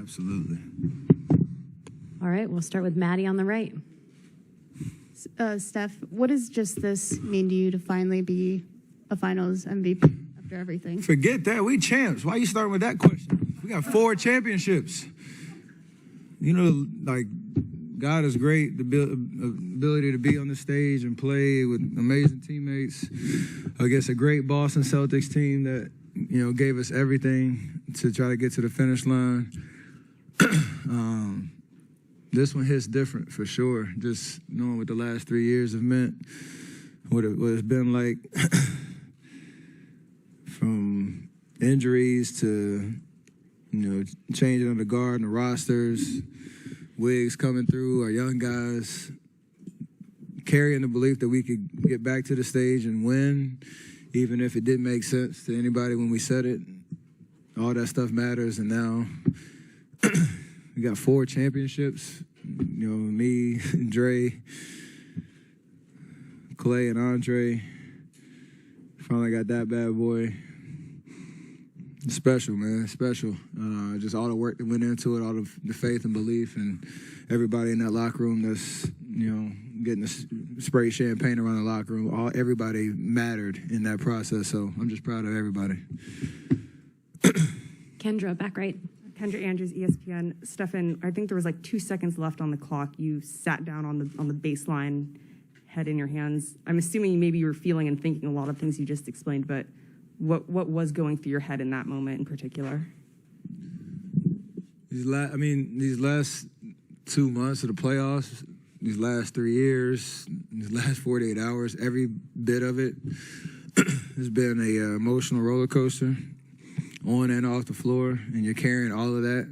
Absolutely. All right, we'll start with Maddie on the right. Steph, what does just this mean to you to finally be a finals MVP after everything? Forget that. We champs. Why are you starting with that question? We got 4 championships. You know, like, God is great. The ability to be on the stage and play with amazing teammates against a great Boston Celtics team that, you know, gave us everything to try to get to the finish line. This one hits different for sure. Just knowing what the last 3 years have meant, what it's been like from injuries to, you know, changing of the guard and the rosters, Wiggs coming through, our young guys carrying the belief that we could get back to the stage and win, even if it didn't make sense to anybody when we said it. All that stuff matters, and now we got 4 championships. You know, me, Dre, Clay, and Andre. Finally got that bad boy. It's special, man. It's special. Just all the work that went into it, all the faith and belief, and everybody in that locker room that's, you know, getting to spray champagne around the locker room. Everybody mattered in that process, so I'm just proud of everybody. Kendra, back right. Kendra Andrews, ESPN. Stefan, I think there was like 2 seconds left on the clock. You sat down on the baseline, head in your hands. I'm assuming maybe you were feeling and thinking a lot of things you just explained, but what was going through your head in that moment in particular? These last 2 months of the playoffs, these last 3 years, these last 48 hours, every bit of it has been a emotional roller coaster. On and off the floor, and you're carrying all of that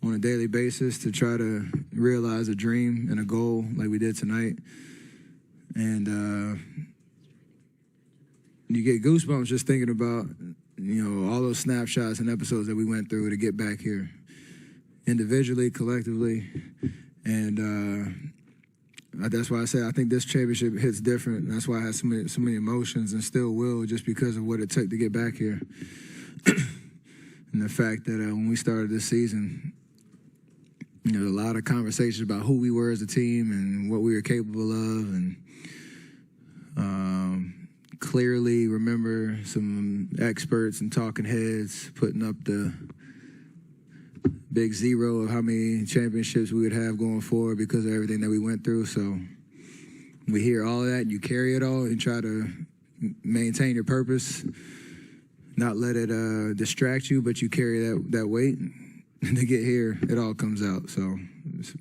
on a daily basis to try to realize a dream and a goal like we did tonight. And you get goosebumps just thinking about, you know, all those snapshots and episodes that we went through to get back here, individually, collectively. And that's why I say I think this championship hits different. That's why I had so many emotions and still will, just because of what it took to get back here. And the fact that when we started this season, you know, a lot of conversations about who we were as a team and what we were capable of, and clearly remember some experts and talking heads putting up the big zero of how many championships we would have going forward because of everything that we went through. So we hear all of that, and you carry it all and try to maintain your purpose. Not let it distract you, but you carry that weight. And to get here, it all comes out. So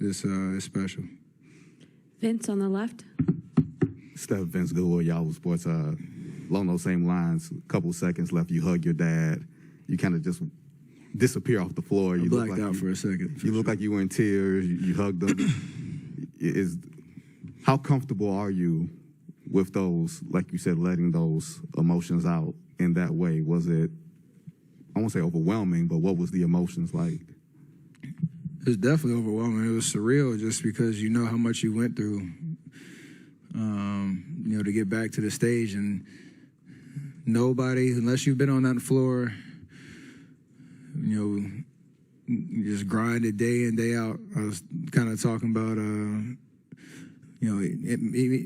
it's special. Vince on the left. Steph, Vince Goodwill, Yahoo Sports. Along those same lines, a couple seconds left, you hug your dad. You kind of just disappear off the floor. You blacked out for a second. You look like you were in tears. You hugged him. How comfortable are you with those, like you said, letting those emotions out in that way? Was it, I won't say overwhelming, but what was the emotions like? It was definitely overwhelming. It was surreal just because you know how much you went through, you know, to get back to the stage. And nobody, unless you've been on that floor, you know, you just grinded day in, day out. I was kind of talking about, you know,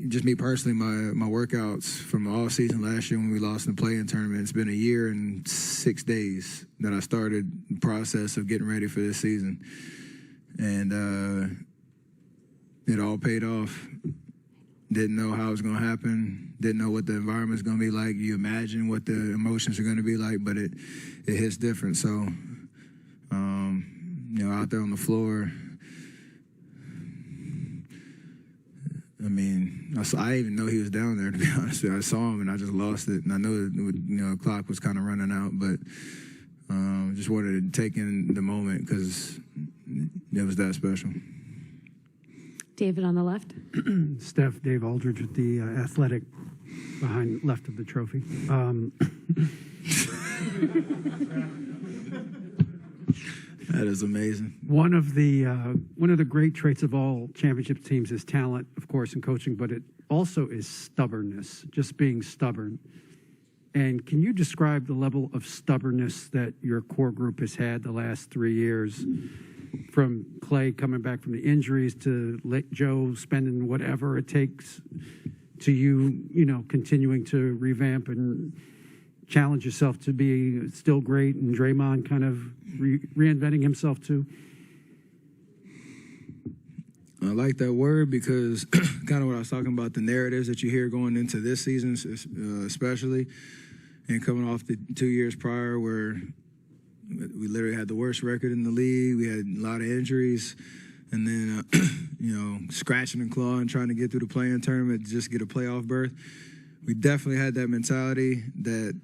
just me personally, my workouts from all season last year when we lost in the play-in tournament. It's been a year and 6 days that I started the process of getting ready for this season. And it all paid off. Didn't know how it was going to happen. Didn't know what the environment's going to be like. You imagine what the emotions are going to be like, but it hits different. So, you know, out there on the floor, I mean, I didn't even know he was down there, to be honest with you. I saw him, and I just lost it. And I know that, you know, the clock was kind of running out, but just wanted to take in the moment because it was that special. David on the left. Steph, Dave Aldridge with the athletic behind left of the trophy. That is amazing. One of the great traits of all championship teams is talent, of course, and coaching, but it also is stubbornness, just being stubborn. And can you describe the level of stubbornness that your core group has had the last 3 years, from Clay coming back from the injuries to Joe spending whatever it takes, to you continuing to revamp and challenge yourself to be still great, and Draymond kind of reinventing himself too? I like that word because kind of what I was talking about, the narratives that you hear going into this season, especially, and coming off the 2 years prior where we literally had the worst record in the league. We had a lot of injuries, and then, scratching and clawing, trying to get through the play-in tournament to just get a playoff berth. We definitely had that mentality that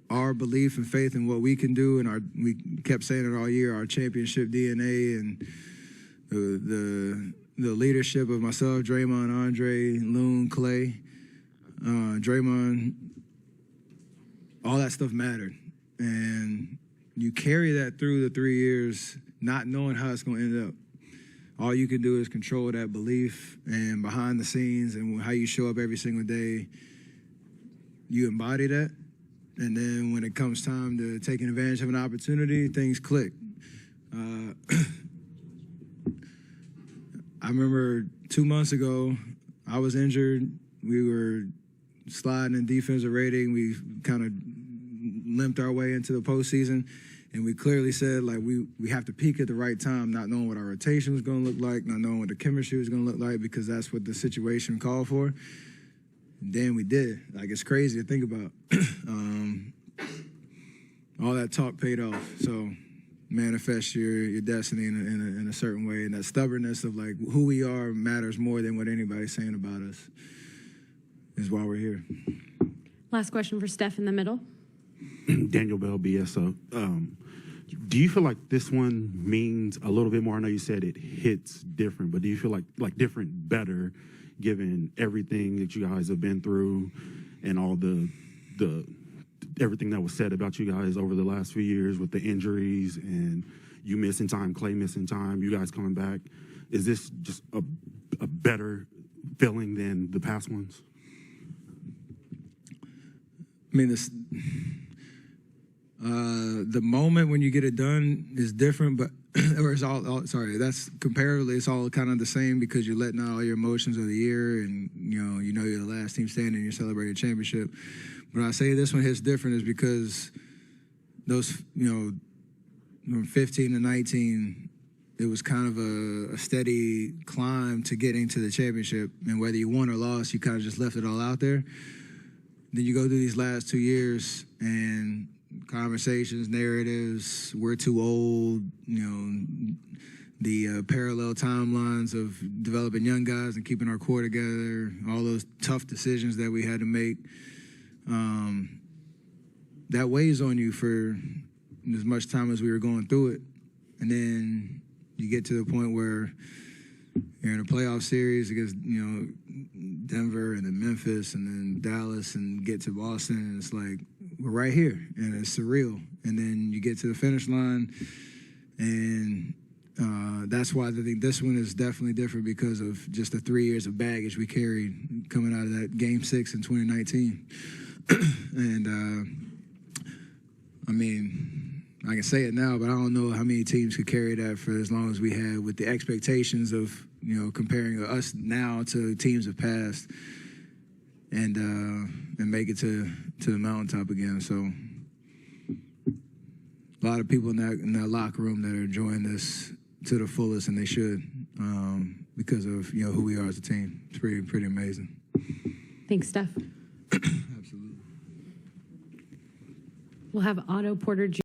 our belief and faith in what we can do, and we kept saying it all year, our championship DNA and the leadership of myself, Draymond, Andre, Loon, Clay, Draymond, all that stuff mattered. And you carry that through the 3 years, not knowing how it's going to end up. All you can do is control that belief, and behind the scenes and how you show up every single day, you embody that. And then when it comes time to taking advantage of an opportunity, things click. I remember 2 months ago, I was injured. We were sliding in defensive rating. We kind of limped our way into the postseason, and we clearly said, like, we have to peak at the right time, not knowing what our rotation was going to look like, not knowing what the chemistry was going to look like, because that's what the situation called for. And then we did. Like, it's crazy to think about. All that talk paid off. So manifest your destiny in a certain way, and that stubbornness of, like, who we are matters more than what anybody's saying about us is why we're here. Last question for Steph in the middle. Daniel Bell, BSO. Do you feel like this one means a little bit more? I know you said it hits different, but do you feel like different better, given everything that you guys have been through and all the everything that was said about you guys over the last few years with the injuries and you missing time, Clay missing time, you guys coming back? Is this just a better feeling than the past ones? I mean, the moment when you get it done is different, but or it's that's comparably, it's all kind of the same because you're letting out all your emotions of the year, and you know you're the last team standing, and you're celebrating a championship. But I say this one hits different is because those, from 15 to 19, it was kind of a steady climb to getting to the championship, and whether you won or lost, you kind of just left it all out there. Then you go through these last 2 years and conversations, narratives, we're too old, the parallel timelines of developing young guys and keeping our core together, all those tough decisions that we had to make. That weighs on you for as much time as we were going through it. And then you get to the point where you're in a playoff series against, Denver and then Memphis and then Dallas, and get to Boston, and it's like, we're right here, and it's surreal. And then you get to the finish line, and that's why I think this one is definitely different because of just the 3 years of baggage we carried coming out of that Game 6 in 2019. And, I can say it now, but I don't know how many teams could carry that for as long as we had, with the expectations of, comparing us now to teams of past, and make it to the mountaintop again. So a lot of people in that locker room that are enjoying this to the fullest, and they should, because of who we are as a team. It's pretty amazing. Thanks, Steph. Absolutely. We'll have Otto Porter Jr.